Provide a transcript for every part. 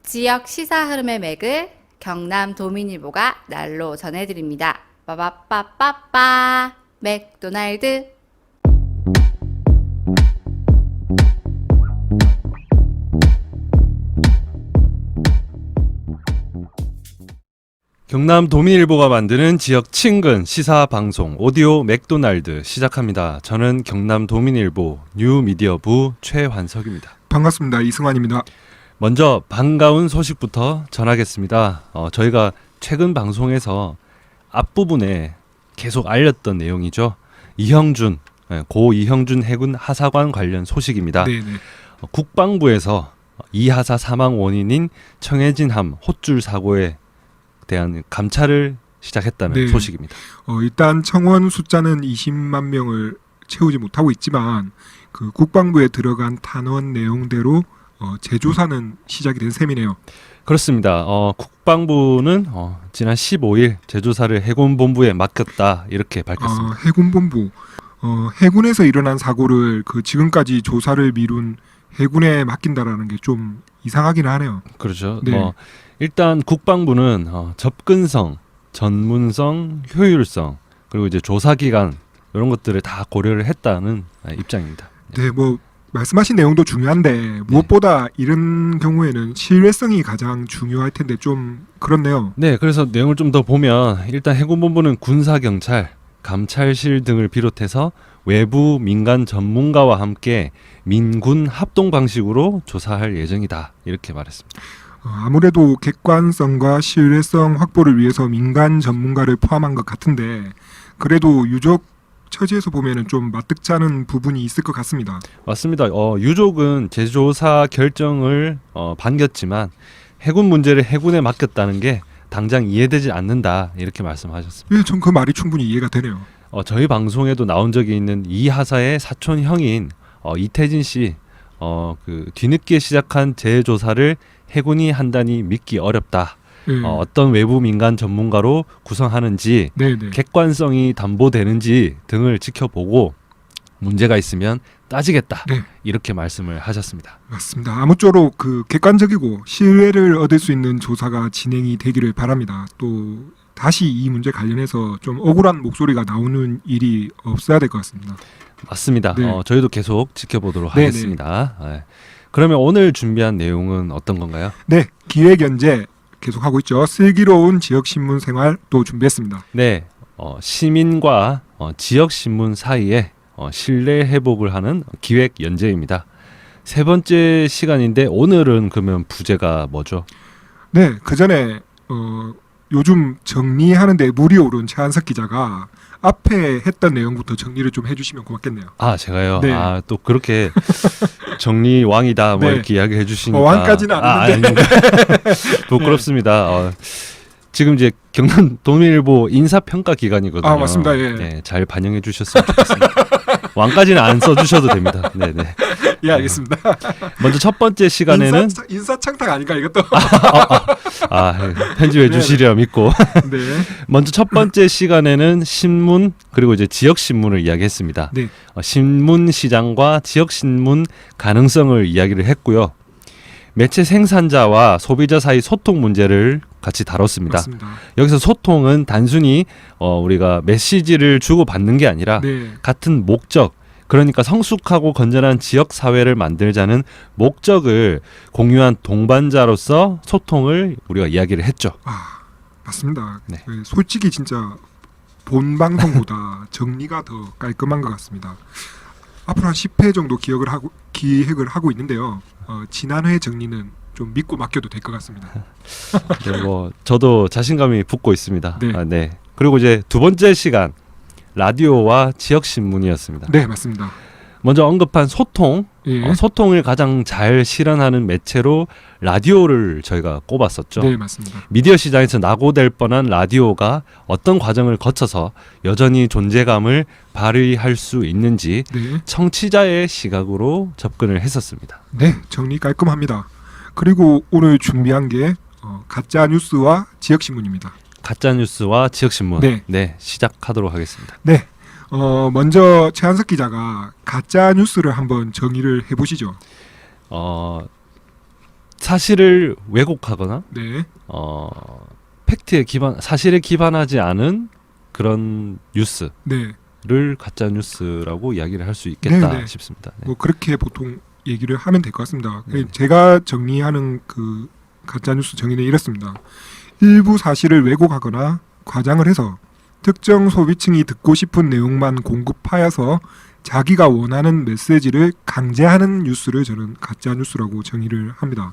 지역 시사 흐름의 맥을 경남 도민일보가 날로 전해드립니다. 빠바빠빠빠 맥도날드. 경남 도민일보가 만드는 지역 친근 시사 방송 오디오 맥도날드 시작합니다. 저는 경남 도민일보 뉴미디어부 최환석입니다. 반갑습니다. 이승환입니다. 먼저 반가운 소식부터 전하겠습니다. 저희가 최근 방송에서 앞부분에 계속 알렸던 내용이죠. 고 이형준 해군 하사관 관련 소식입니다. 네네. 국방부에서 이 하사 사망 원인인 청해진함 헛줄 사고에 대한 감찰을 시작했다는 네. 소식입니다. 일단 청원 숫자는 20만 명을 채우지 못하고 있지만 그 국방부에 들어간 탄원 내용대로 재조사는 시작이 된 셈이네요. 그렇습니다. 국방부는 지난 15일 재조사를 해군본부에 맡겼다 이렇게 밝혔습니다. 해군본부 해군에서 일어난 사고를 그 지금까지 조사를 미룬 해군에 맡긴다라는 게 좀 이상하긴 하네요. 그렇죠. 네. 일단 국방부는 접근성, 전문성, 효율성 그리고 이제 조사 기간 이런 것들을 다 고려를 했다는 입장입니다. 네, 뭐 말씀하신 내용도 중요한데 무엇보다 이런 경우에는 신뢰성이 가장 중요할 텐데 좀 그렇네요. 네, 그래서 내용을 좀 더 보면 일단 해군본부는 군사 경찰, 감찰실 등을 비롯해서 외부 민간 전문가와 함께 민군 합동 방식으로 조사할 예정이다 이렇게 말했습니다. 아무래도 객관성과 신뢰성 확보를 위해서 민간 전문가를 포함한 것 같은데 그래도 유족 처지에서 보면은 좀 마뜩찮은 부분이 있을 것 같습니다. 맞습니다. 유족은 재조사 결정을 반겼지만 해군 문제를 해군에 맡겼다는 게 당장 이해되지 않는다 이렇게 말씀하셨습니다. 예, 전 그 말이 충분히 이해가 되네요. 저희 방송에도 나온 적이 있는 이 하사의 사촌 형인 이태진 씨, 그 뒤늦게 시작한 재조사를 해군이 한다니 믿기 어렵다. 예. 어떤 외부 민간 전문가로 구성하는지, 네네. 객관성이 담보되는지 등을 지켜보고 문제가 있으면 따지겠다. 네. 이렇게 말씀을 하셨습니다. 맞습니다. 아무쪼록 그 객관적이고 신뢰를 얻을 수 있는 조사가 진행이 되기를 바랍니다. 또 다시 이 문제 관련해서 좀 억울한 목소리가 나오는 일이 없어야 될 것 같습니다. 맞습니다. 네. 저희도 계속 지켜보도록 네네. 하겠습니다. 네. 그러면 오늘 준비한 내용은 어떤 건가요? 네, 기획연재 계속하고 있죠. 슬기로운 지역신문 생활 또 준비했습니다. 네, 시민과 지역신문 사이에 신뢰 회복을 하는 기획 연재입니다. 세 번째 시간인데 오늘은 그러면 부제가 뭐죠? 네, 그 전에 요즘 정리하는데 물이 오른 최한석 기자가 앞에 했던 내용부터 정리를 좀 해주시면 고맙겠네요. 아, 제가요? 네. 또 그렇게 정리 왕이다 뭐 네. 이렇게 이야기해 주시니까 왕까지는 아닌데. 아닙니다. 부끄럽습니다. 지금 이제 경남 도민일보 인사평가 기간이거든요. 아, 맞습니다. 예. 네, 잘 반영해 주셨으면 좋겠습니다. 왕까지는 안 써주셔도 됩니다. 네네. 예, 알겠습니다. 먼저 첫 번째 시간에는 인사창탁 아닌가 이것도? 편집해 네. 주시려 믿고 네. 먼저 첫 번째 시간에는 신문 그리고 이제 지역 신문을 이야기했습니다. 네. 신문 시장과 지역 신문 가능성을 이야기를 했고요. 매체 생산자와 소비자 사이 소통 문제를 같이 다뤘습니다. 맞습니다. 여기서 소통은 단순히 우리가 메시지를 주고 받는 게 아니라 네. 같은 목적, 그러니까 성숙하고 건전한 지역 사회를 만들자는 목적을 공유한 동반자로서 소통을 우리가 이야기를 했죠. 맞습니다. 네. 솔직히 진짜 본 방송보다 정리가 더 깔끔한 것 같습니다. 앞으로 한 10회 정도 기획을 하고 있는데요. 지난 회 정리는 좀 믿고 맡겨도 될 것 같습니다. 네, 저도 자신감이 붙고 있습니다. 네. 네. 그리고 이제 두 번째 시간 라디오와 지역 신문이었습니다. 네, 맞습니다. 먼저 언급한 소통, 예. 소통을 가장 잘 실현하는 매체로 라디오를 저희가 꼽았었죠. 네, 맞습니다. 미디어 시장에서 낙오될 뻔한 라디오가 어떤 과정을 거쳐서 여전히 존재감을 발휘할 수 있는지 네. 청취자의 시각으로 접근을 했었습니다. 네, 정리 깔끔합니다. 그리고 오늘 준비한 게 가짜 뉴스와 지역 신문입니다. 가짜 뉴스와 지역 신문. 네. 시작하도록 하겠습니다. 네. 먼저 최한석 기자가 가짜 뉴스를 한번 정의를 해보시죠. 사실을 왜곡하거나 네. 팩트에 기반 사실에 기반하지 않은 그런 뉴스를 네. 가짜 뉴스라고 이야기를 할 수 있겠다 네, 네. 싶습니다. 네. 뭐 그렇게 보통 얘기를 하면 될 것 같습니다. 네. 제가 정리하는 그 가짜 뉴스 정의는 이렇습니다. 일부 사실을 왜곡하거나 과장을 해서 특정 소비층이 듣고 싶은 내용만 공급하여서 자기가 원하는 메시지를 강제하는 뉴스를 저는 가짜 뉴스라고 정의를 합니다.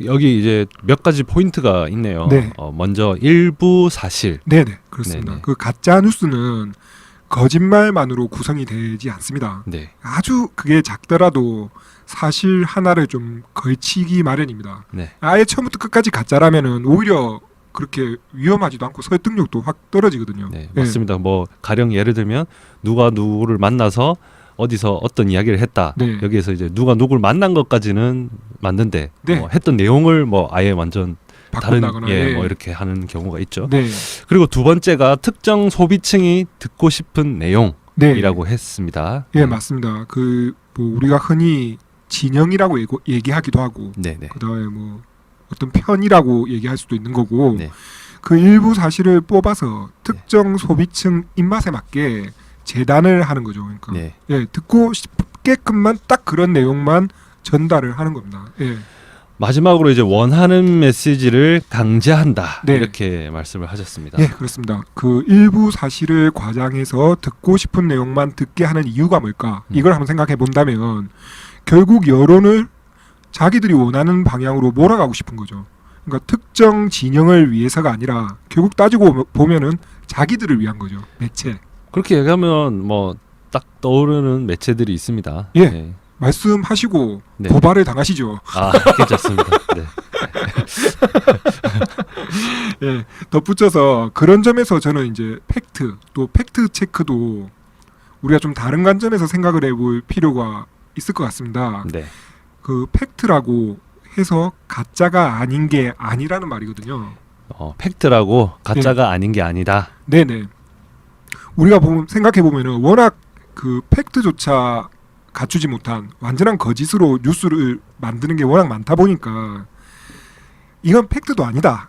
여기 이제 몇 가지 포인트가 있네요. 네. 먼저 일부 사실. 네네 그렇습니다. 네네. 그 가짜 뉴스는 거짓말만으로 구성이 되지 않습니다. 네. 아주 그게 작더라도 사실 하나를 좀 걸치기 마련입니다. 네. 아예 처음부터 끝까지 가짜라면은 오히려 그렇게 위험하지도 않고 설득력도 확 떨어지거든요. 네, 예. 맞습니다. 뭐 가령 예를 들면 누가 누구를 만나서 어디서 어떤 이야기를 했다. 네. 여기에서 이제 누가 누구를 만난 것까지는 맞는데 네. 했던 내용을 뭐 아예 완전 다른 바꾼다거나 뭐 이렇게 하는 경우가 있죠. 네. 그리고 두 번째가 특정 소비층이 듣고 싶은 내용이라고 네. 했습니다. 예, 맞습니다. 그 뭐 우리가 흔히 진영이라고 얘기하기도 하고 네, 네. 그다음에 뭐 어떤 편이라고 얘기할 수도 있는 거고 네. 그 일부 사실을 뽑아서 특정 소비층 입맛에 맞게 재단을 하는 거죠. 그러니까 네. 예, 듣고 싶게끔만 딱 그런 내용만 전달을 하는 겁니다. 예. 마지막으로 이제 원하는 메시지를 강제한다. 네. 이렇게 말씀을 하셨습니다. 예, 그렇습니다. 그 일부 사실을 과장해서 듣고 싶은 내용만 듣게 하는 이유가 뭘까? 이걸 한번 생각해 본다면 결국 여론을 자기들이 원하는 방향으로 몰아가고 싶은 거죠. 그러니까 특정 진영을 위해서가 아니라 결국 따지고 보면은 자기들을 위한 거죠. 매체. 그렇게 얘기하면 뭐 딱 떠오르는 매체들이 있습니다. 예. 네. 말씀하시고 네. 고발을 당하시죠. 괜찮습니다. 네. 예, 덧붙여서 그런 점에서 저는 이제 팩트 또 팩트 체크도 우리가 좀 다른 관점에서 생각을 해볼 필요가 있을 것 같습니다. 네. 그 팩트라고 해서 가짜가 아닌 게 아니라는 말이거든요. 팩트라고 가짜가 아닌 게 아니다. 네네. 우리가 생각해 보면은 워낙 그 팩트조차 갖추지 못한 완전한 거짓으로 뉴스를 만드는 게 워낙 많다 보니까 이건 팩트도 아니다.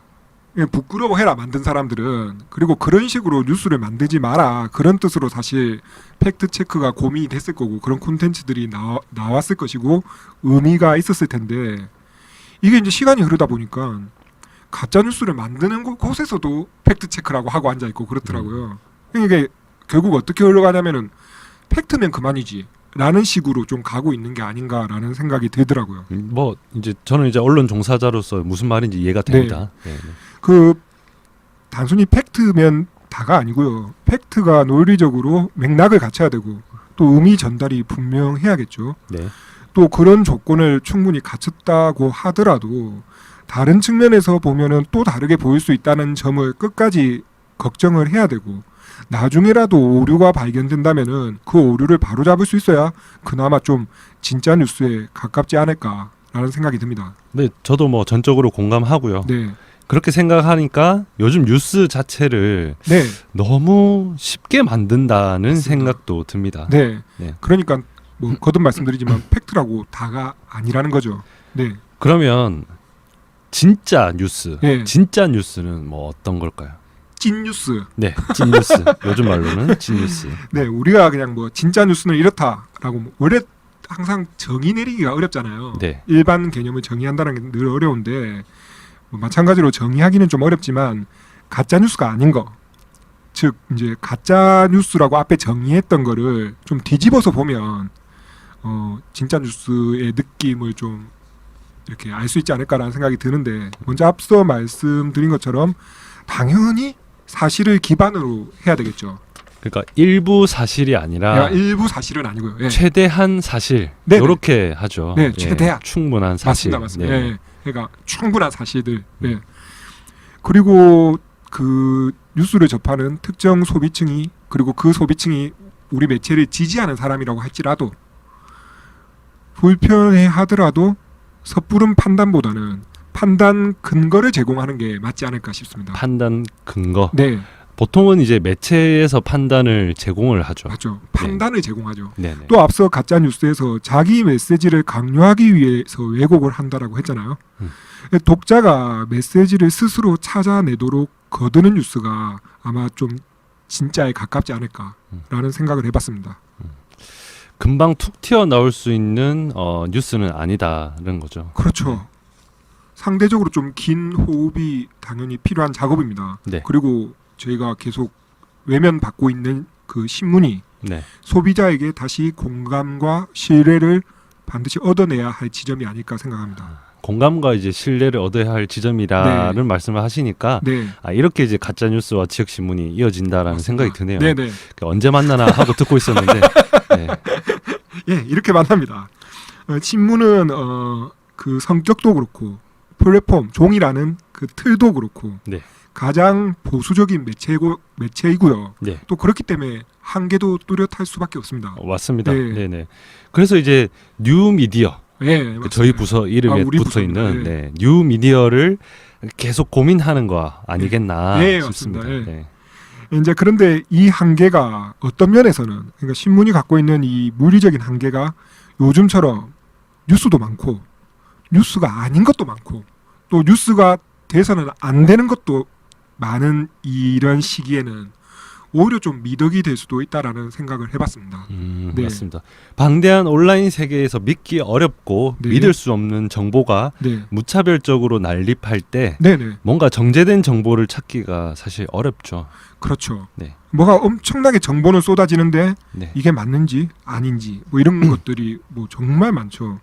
그냥 부끄러워해라 만든 사람들은. 그리고 그런 식으로 뉴스를 만들지 마라 그런 뜻으로 사실 팩트 체크가 고민이 됐을 거고 그런 콘텐츠들이 나왔을 것이고 의미가 있었을 텐데 이게 이제 시간이 흐르다 보니까 가짜 뉴스를 만드는 곳에서도 팩트 체크라고 하고 앉아 있고 그렇더라고요. 이게 결국 어떻게 흘러가냐면은 팩트면 그만이지. 라는 식으로 좀 가고 있는 게 아닌가라는 생각이 들더라고요. 뭐 이제 저는 이제 언론 종사자로서 무슨 말인지 이해가 됩니다. 네. 그 단순히 팩트면 다가 아니고요. 팩트가 논리적으로 맥락을 갖춰야 되고 또 의미 전달이 분명해야겠죠. 네. 또 그런 조건을 충분히 갖췄다고 하더라도 다른 측면에서 보면은 또 다르게 보일 수 있다는 점을 끝까지 걱정을 해야 되고 나중에라도 오류가 발견된다면은 그 오류를 바로잡을 수 있어야 그나마 좀 진짜 뉴스에 가깝지 않을까라는 생각이 듭니다. 네, 저도 뭐 전적으로 공감하고요. 네, 그렇게 생각하니까 요즘 뉴스 자체를 네, 너무 쉽게 만든다는 맞습니다. 생각도 듭니다. 네. 네. 그러니까 뭐 거듭 말씀드리지만 팩트라고 다가 아니라는 거죠. 네, 그러면 진짜 뉴스, 네. 진짜 뉴스는 뭐 어떤 걸까요? 찐 뉴스. 네, 찐 뉴스. 요즘 말로는 찐 뉴스. 네, 우리가 그냥 뭐 진짜 뉴스는 이렇다라고 원래 항상 정의 내리기가 어렵잖아요. 네. 일반 개념을 정의한다는 게 늘 어려운데 뭐 마찬가지로 정의하기는 좀 어렵지만 가짜 뉴스가 아닌 거, 즉 이제 가짜 뉴스라고 앞에 정의했던 거를 좀 뒤집어서 보면 진짜 뉴스의 느낌을 좀 이렇게 알 수 있지 않을까라는 생각이 드는데 먼저 앞서 말씀드린 것처럼 당연히 사실을 기반으로 해야 되겠죠. 그러니까 일부 사실이 아니라 일부 사실은 아니고요. 예. 최대한 사실 네네. 이렇게 하죠. 네, 예, 최대한. 충분한 사실. 맞습니다. 네. 예. 그러니까 충분한 사실들. 예. 그리고 그 뉴스를 접하는 특정 소비층이 그리고 그 소비층이 우리 매체를 지지하는 사람이라고 할지라도 불편해 하더라도 섣부른 판단보다는 판단 근거를 제공하는 게 맞지 않을까 싶습니다. 판단 근거. 네, 보통은 이제 매체에서 판단을 제공을 하죠. 맞죠. 판단을 제공하죠. 네네. 또 앞서 가짜 뉴스에서 자기 메시지를 강요하기 위해서 왜곡을 한다라고 했잖아요. 독자가 메시지를 스스로 찾아내도록 거드는 뉴스가 아마 좀 진짜에 가깝지 않을까라는 생각을 해봤습니다. 금방 툭 튀어 나올 수 있는 뉴스는 아니다는 거죠. 그렇죠. 상대적으로 좀 긴 호흡이 당연히 필요한 작업입니다. 네. 그리고 저희가 계속 외면받고 있는 그 신문이 네. 소비자에게 다시 공감과 신뢰를 반드시 얻어내야 할 지점이 아닐까 생각합니다. 공감과 이제 신뢰를 얻어야 할 지점이라는 네. 말씀을 하시니까 네. 이렇게 이제 가짜 뉴스와 지역 신문이 이어진다라는 생각이 드네요. 네네. 언제 만나나 하고 듣고 있었는데 네. 예, 이렇게 만납니다. 신문은 그 성격도 그렇고 플랫폼 종이라는 그 틀도 그렇고 네. 가장 보수적인 매체이고요. 네. 또 그렇기 때문에 한계도 뚜렷할 수밖에 없습니다. 맞습니다. 네. 네네. 그래서 이제 뉴 미디어 네, 저희 부서 이름에 우리 붙어 부서입니다. 있는 네. 뉴 미디어를 계속 고민하는 거 아니겠나 네, 싶습니다. 맞습니다. 네. 이제 그런데 이 한계가 어떤 면에서는 그러니까 신문이 갖고 있는 이 물리적인 한계가 요즘처럼 뉴스도 많고 뉴스가 아닌 것도 많고 또 뉴스가 돼서는 안 되는 것도 많은 이런 시기에는 오히려 좀 미덕이 될 수도 있다라는 생각을 해봤습니다. 네. 맞습니다. 방대한 온라인 세계에서 믿기 어렵고 네. 믿을 수 없는 정보가 네, 무차별적으로 난립할 때 네네, 뭔가 정제된 정보를 찾기가 사실 어렵죠. 그렇죠. 네. 뭐가 엄청나게 정보는 쏟아지는데 네. 이게 맞는지 아닌지 뭐 이런 것들이 뭐 정말 많죠.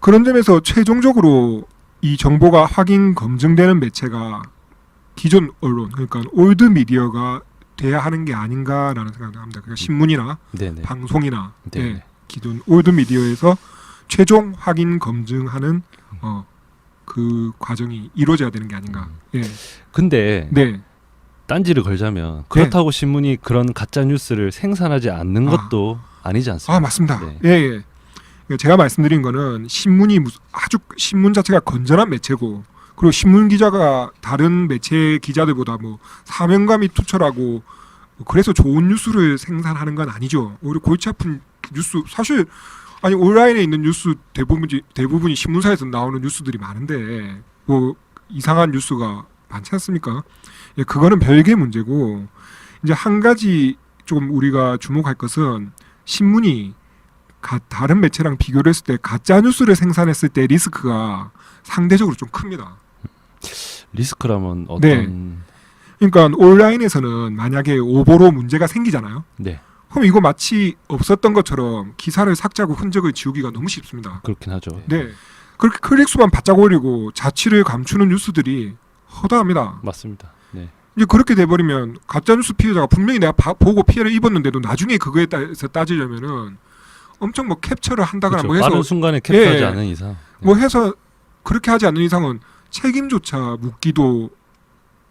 그런 점에서 최종적으로 이 정보가 확인 검증되는 매체가 기존 언론 그러니까 올드 미디어가 돼야 하는 게 아닌가라는 생각을 합니다. 그러니까 신문이나 네네. 방송이나 네네. 예, 기존 올드 미디어에서 최종 확인 검증하는 그 과정이 이루어져야 되는 게 아닌가. 예. 근데 네. 딴지를 걸자면 그렇다고 신문이 그런 가짜 뉴스를 생산하지 않는 것도 아니지 않습니까? 아 맞습니다. 네. 예, 예. 제가 말씀드린 거는 신문이 아주 신문 자체가 건전한 매체고 그리고 신문 기자가 다른 매체 기자들보다 뭐 사명감이 투철하고 그래서 좋은 뉴스를 생산하는 건 아니죠. 오히려 골치 아픈 뉴스 사실 아니 온라인에 있는 뉴스 대부분이 신문사에서 나오는 뉴스들이 많은데 뭐 이상한 뉴스가 많지 않습니까? 예, 그거는 별개의 문제고 이제 한 가지 좀 우리가 주목할 것은 신문이 다른 매체랑 비교를 했을 때 가짜 뉴스를 생산했을 때 리스크가 상대적으로 좀 큽니다. 리스크라면 어떤 네. 그러니까 온라인에서는 만약에 오보로 문제가 생기잖아요. 네. 그럼 이거 마치 없었던 것처럼 기사를 삭제하고 흔적을 지우기가 너무 쉽습니다. 그렇긴 하죠. 네. 그렇게 클릭수만 바짝 올리고 자취를 감추는 뉴스들이 허다합니다. 맞습니다. 네. 이제 그렇게 돼버리면 가짜뉴스 피해자가 분명히 내가 보고 피해를 입었는데도 나중에 그거에 따라서 따지려면은 엄청 뭐 캡처를 한다거나 그렇죠. 뭐 해서 빠른 순간에 캡처하지 예, 않은 이상. 네. 뭐 해서 그렇게 하지 않는 이상은 책임조차 묻기도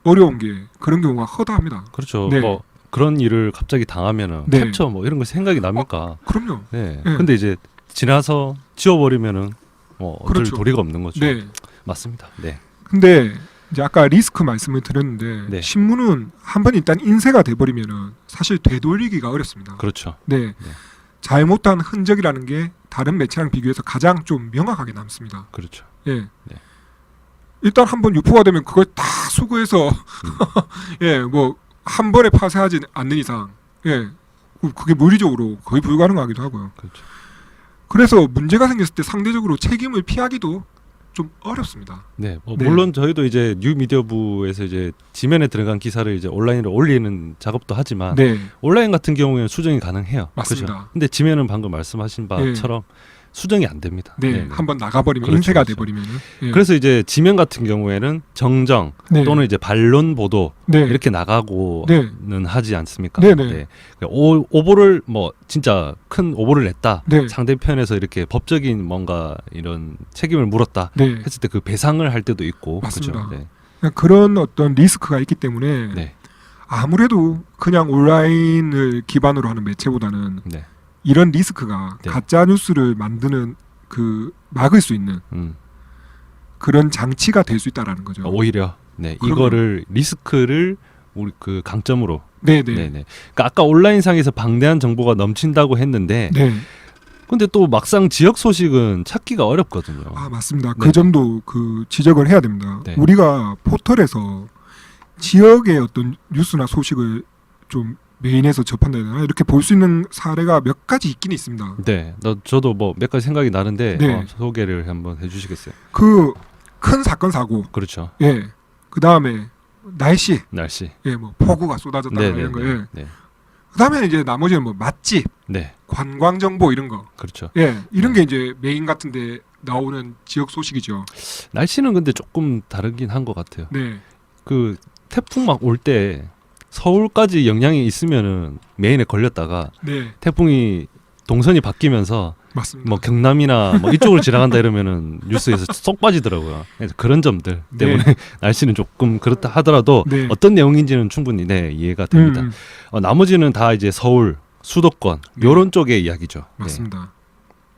어려운 게 그런 경우가 허다합니다. 그렇죠. 네. 뭐 그런 일을 갑자기 당하면은 네. 캡처 뭐 이런 거 생각이 납니까? 그럼요. 네. 네. 근데 이제 지나서 지워버리면은 뭐 어쩔 그렇죠. 도리가 없는 거죠. 네. 맞습니다. 네. 근데 이제 아까 리스크 말씀을 드렸는데 네. 신문은 한번 일단 인쇄가 돼버리면은 사실 되돌리기가 어렵습니다. 그렇죠. 네. 잘못한 흔적이라는 게 다른 매체랑 비교해서 가장 좀 명확하게 남습니다. 그렇죠. 예. 네. 일단 한번 유포가 되면 그걸 다 수거해서 예, 뭐 한 번에 파쇄하지 않는 이상 예, 그게 물리적으로 거의 불가능하기도 하고요. 그렇죠. 그래서 문제가 생겼을 때 상대적으로 책임을 피하기도 좀 어렵습니다. 네. 뭐 네. 물론 저희도 이제 뉴 미디어부에서 이제 지면에 들어간 기사를 이제 온라인으로 올리는 작업도 하지만 네, 온라인 같은 경우에는 수정이 가능해요. 맞습니다. 그죠? 근데 지면은 방금 말씀하신 바처럼 수정이 안 됩니다. 네, 네, 네. 한번 나가버리면 그렇죠, 인쇄가 그렇죠. 돼버리면은 예. 그래서 이제 지면 같은 경우에는 정정 네. 또는 이제 반론 보도 네. 이렇게 나가고는 하지 않습니까? 네, 네. 오보를 뭐 진짜 큰 오보를 냈다. 네. 상대편에서 이렇게 법적인 뭔가 이런 책임을 물었다 네, 했을 때 그 배상을 할 때도 있고 맞습니다. 그죠? 네. 그런 어떤 리스크가 있기 때문에 네. 아무래도 그냥 온라인을 기반으로 하는 매체보다는 네. 이런 리스크가 네. 가짜 뉴스를 만드는 그 막을 수 있는 그런 장치가 될 수 있다라는 거죠. 오히려 네. 그럼요. 이거를 리스크를 우리 그 강점으로. 네네. 네네. 그러니까 아까 온라인상에서 방대한 정보가 넘친다고 했는데, 네. 근데 또 막상 지역 소식은 찾기가 어렵거든요. 아 맞습니다. 네. 그 점도 그 지적을 해야 됩니다. 네. 우리가 포털에서 지역의 어떤 뉴스나 소식을 좀 메인에서 접한다 해야 되나 이렇게 볼 수 있는 사례가 몇 가지 있긴 있습니다. 네, 저도 뭐 몇 가지 생각이 나는데 네. 소개를 한번 해주시겠어요? 그 큰 사건 사고, 그렇죠. 예, 그 다음에 날씨, 날씨. 예, 뭐 폭우가 쏟아졌다 네, 이런 네, 거, 네, 예. 네, 그 다음에 이제 나머지는 뭐 맛집, 네, 관광 정보 이런 거, 그렇죠. 예, 이런 게 이제 메인 같은데 나오는 지역 소식이죠. 날씨는 근데 조금 다르긴 한 것 같아요. 네, 그 태풍 막 올 때 서울까지 영향이 있으면은 메인에 걸렸다가 네, 태풍이 동선이 바뀌면서 맞습니다. 뭐 경남이나 뭐 이쪽으로 지나간다 이러면은 뉴스에서 쏙 빠지더라고요. 그래서 그런 점들 때문에 네. 날씨는 조금 그렇다 하더라도 네. 어떤 내용인지는 충분히 이해가 됩니다. 나머지는 다 이제 서울, 수도권 네. 요런 쪽의 이야기죠. 맞습니다.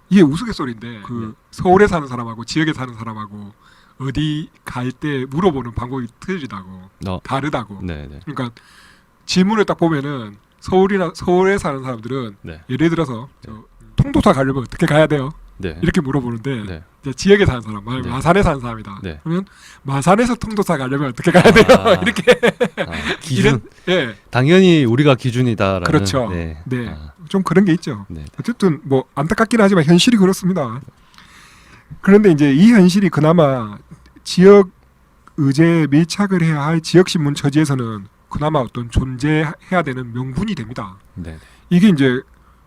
이게 우스갯소리인데 그 서울에 사는 사람하고 지역에 사는 사람하고 어디 갈 때 물어보는 방법이 틀리다고 다르다고. 네, 네. 그러니까 질문을 딱 보면은 서울에 사는 사람들은 네. 예를 들어서 통도사 가려면 어떻게 가야 돼요? 네. 이렇게 물어보는데 네. 이제 지역에 사는 사람, 네. 마산에 사는 사람이다. 네. 그러면 마산에서 통도사 가려면 어떻게 가야 돼요? 아. 이렇게 기준 예, 당연히 우리가 기준이다라는 그렇죠. 네. 네. 아, 좀 그런 게 있죠. 네. 어쨌든 뭐 안타깝긴 하지만 현실이 그렇습니다. 그런데 이제 이 현실이 그나마 지역 의제에 밀착을 해야 할 지역 신문 처지에서는 그나마 어떤 존재해야 되는 명분이 됩니다. 네. 이게 이제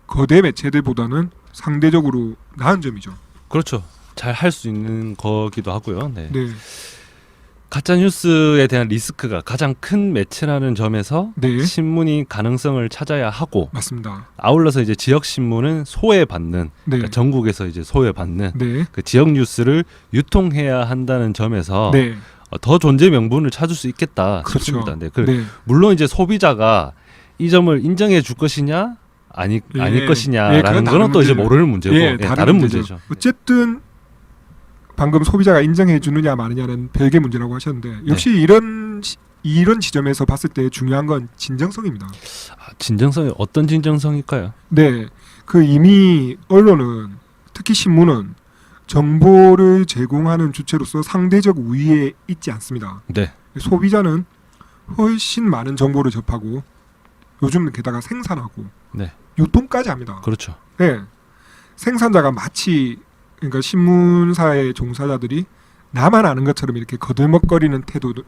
거대 매체들보다는 상대적으로 나은 점이죠. 그렇죠. 잘 할 수 있는 거기도 하고요. 네. 네, 가짜 뉴스에 대한 리스크가 가장 큰 매체라는 점에서 네, 신문이 가능성을 찾아야 하고 맞습니다. 아울러서 이제 지역 신문은 소외받는 네, 그러니까 전국에서 이제 소외받는 네, 그 지역 뉴스를 유통해야 한다는 점에서 네, 더 존재 명분을 찾을 수 있겠다 그렇죠. 싶습니다. 네. 네, 물론 이제 소비자가 이 점을 인정해 줄 것이냐 아닐 예, 것이냐라는 그건 다른 거는 또 이제 문제예요. 모르는 문제고 예, 다른 문제죠. 어쨌든 방금 소비자가 인정해 주느냐 마느냐는 별개 문제라고 하셨는데 역시 이런 지점에서 봤을 때 중요한 건 진정성입니다. 진정성이 어떤 진정성일까요? 네, 그 이미 언론은 특히 신문은 정보를 제공하는 주체로서 상대적 우위에 있지 않습니다. 네. 소비자는 훨씬 많은 정보를 접하고 요즘은 게다가 생산하고 네. 유통까지 합니다. 그렇죠. 네, 생산자가 마치 그러니까 신문사의 종사자들이 나만 아는 것처럼 이렇게 거들먹거리는 태도를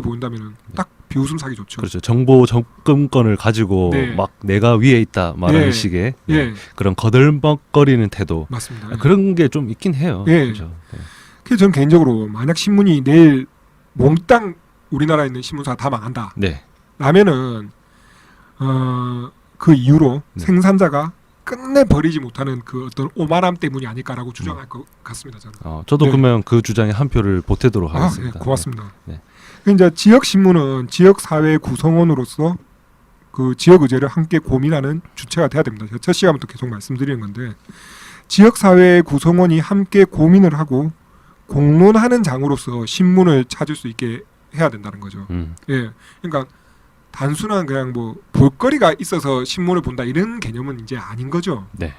보인다면 딱 비웃음 사기 좋죠. 그렇죠. 정보 접근권을 가지고 네. 막 내가 위에 있다 말하는 예. 식의 예, 그런 거들먹거리는 태도 맞습니다. 그런 게 좀 있긴 해요. 예. 그렇죠. 네. 그래서 전 개인적으로 만약 신문이 내일 몽땅 우리나라에 있는 신문사가 다 망한다 네. 라면은 그 이유로 네. 생산자가 끝내 버리지 못하는 그 어떤 오만함 때문이 아닐까라고 주장할 것 같습니다. 저는. 저도 네. 그러면 그 주장에 한 표를 보태도록 아, 하겠습니다. 네, 고맙습니다. 네. 이제 지역 신문은 지역 사회 구성원으로서 그 지역 의제를 함께 고민하는 주체가 돼야 됩니다. 제가 첫 시간부터 계속 말씀드리는 건데 지역 사회 구성원이 함께 고민을 하고 공론하는 장으로서 신문을 찾을 수 있게 해야 된다는 거죠. 예, 그러니까 단순한 그냥 뭐 볼거리가 있어서 신문을 본다 이런 개념은 이제 아닌 거죠. 네.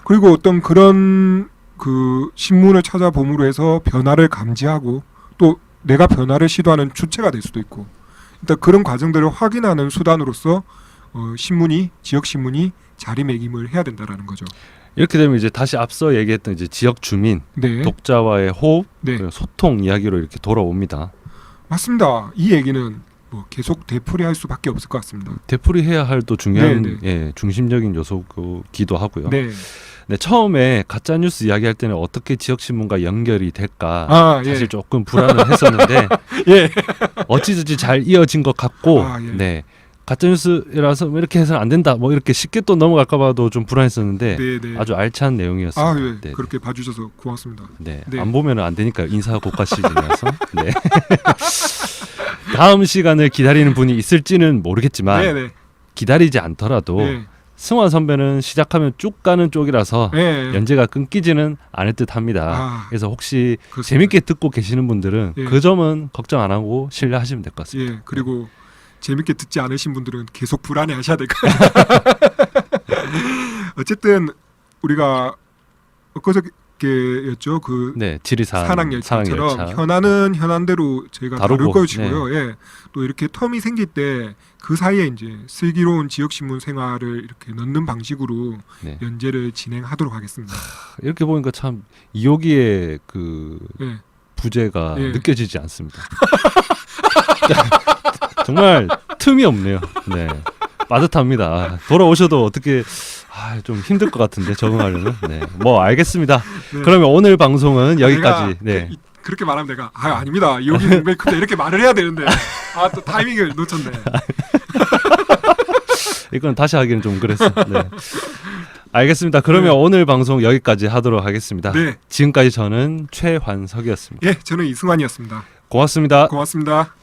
그리고 어떤 그런 그 신문을 찾아봄으로 해서 변화를 감지하고 또 내가 변화를 시도하는 주체가 될 수도 있고 일단 그런 과정들을 확인하는 수단으로서 지역 신문이 자리매김을 해야 된다라는 거죠. 이렇게 되면 이제 다시 앞서 얘기했던 이제 지역 주민, 네, 독자와의 호흡, 네, 그리고 소통 이야기로 이렇게 돌아옵니다. 맞습니다. 이 얘기는 뭐 계속 되풀이할 수밖에 없을 것 같습니다. 되풀이해야 할 또 중요한 네, 예, 중심적인 요소기도 하고요. 네, 네, 처음에 가짜 뉴스 이야기할 때는 어떻게 지역 신문과 연결이 될까 아, 예, 사실 조금 불안을 했었는데 예, 어찌저찌 잘 이어진 것 같고 아, 예. 네. 가짜 뉴스라서 이렇게 해서는 안 된다. 뭐 이렇게 쉽게 또 넘어갈까 봐도 좀 불안했었는데 네, 네. 아주 알찬 내용이었습니다. 아, 예, 네, 그렇게 봐주셔서 고맙습니다. 네. 네. 안 보면 안 되니까요. 인사 고가 시즌이라서. 네. 다음 시간을 기다리는 분이 있을지는 모르겠지만 네, 네, 기다리지 않더라도 네, 승환 선배는 시작하면 쭉 가는 쪽이라서 예. 연재가 끊기지는 않을 듯합니다. 아, 그래서 혹시 그렇습니다. 재밌게 듣고 계시는 분들은 예. 그 점은 걱정 안 하고 신뢰하시면 될 것 같습니다. 예. 그리고 재밌게 듣지 않으신 분들은 계속 불안해하셔야 될 거예요. 어쨌든 우리가 엊그저께였죠. 그 네, 지리산 산악열차처럼 산악열차. 현안은 현안대로 저희가 다룰 다루고, 것이고요. 예. 또 이렇게 텀이 생길 때 그 사이에 이제 슬기로운 지역신문 생활을 이렇게 넣는 방식으로 네. 연재를 진행하도록 하겠습니다. 이렇게 보니까 참 이호기의 그 예. 부재가 예. 느껴지지 않습니다. 정말 틈이 없네요. 네, 빠듯합니다. 돌아오셔도 어떻게 좀 힘들 것 같은데 적응하려면. 네, 뭐 알겠습니다. 네. 그러면 오늘 방송은 여기까지. 내가 네, 그렇게 말하면 내가 아닙니다. 여기 몽베이크다 이렇게 말을 해야 되는데 또 타이밍을 놓쳤네. 이건 다시 하기는 좀 그랬어. 네. 알겠습니다. 그러면 네. 오늘 방송 여기까지 하도록 하겠습니다. 네. 지금까지 저는 최환석이었습니다. 예, 저는 이승환이었습니다. 고맙습니다. 고맙습니다.